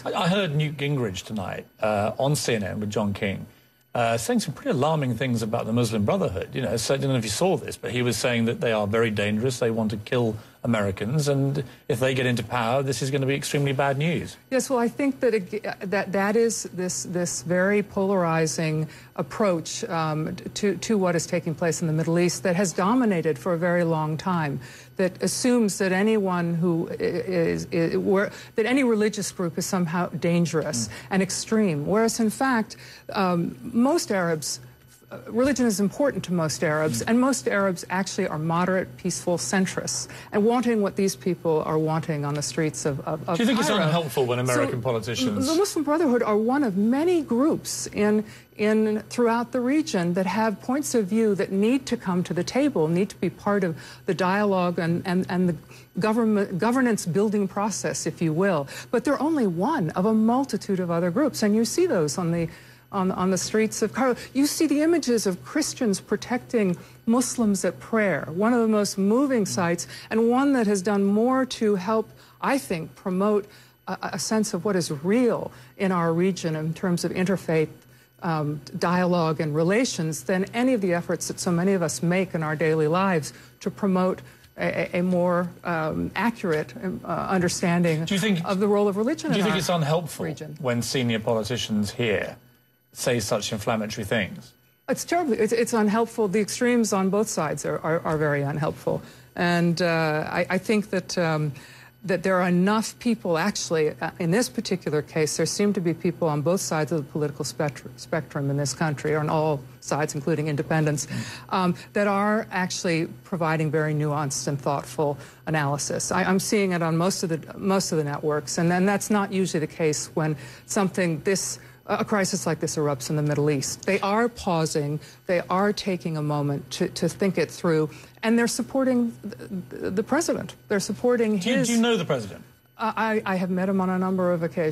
groups. I heard Newt Gingrich tonight on CNN with John King saying some pretty alarming things about the Muslim Brotherhood. You know, so I don't know if you saw this, but he was saying that they are very dangerous. They want to kill Americans, and if they get into power, this is going to be extremely bad news. Yes, well, I think that that is this very polarizing approach to what is taking place in the Middle East that has dominated for a very long time. That assumes that anyone who that any religious group is somehow dangerous and extreme, whereas in fact most Arabs. Religion is important to most Arabs, and most Arabs actually are moderate, peaceful centrists, and wanting what these people are wanting on the streets of Cairo. Do you think it's unhelpful when American politicians... The Muslim Brotherhood are one of many groups throughout the region that have points of view that need to come to the table, need to be part of the dialogue and the governance building process, if you will. But they're only one of a multitude of other groups, and you see those on the streets of Cairo. You see the images of Christians protecting Muslims at prayer, one of the most moving sights, and one that has done more to help, I think, promote a sense of what is real in our region in terms of interfaith dialogue and relations than any of the efforts that so many of us make in our daily lives to promote a more accurate understanding of the role of religion in our region. Do you think it's unhelpful when senior politicians here say such inflammatory things? It's terribly, it's unhelpful. The extremes on both sides are very unhelpful. And I think that that there are enough people, actually, in this particular case, there seem to be people on both sides of the political spectrum in this country, or on all sides, including independents, that are actually providing very nuanced and thoughtful analysis. I'm seeing it on most of the networks, and then that's not usually the case when a crisis like this erupts in the Middle East. They are pausing, they are taking a moment to think it through, and they're supporting the president. They're supporting his... Do you know the president? I have met him on a number of occasions.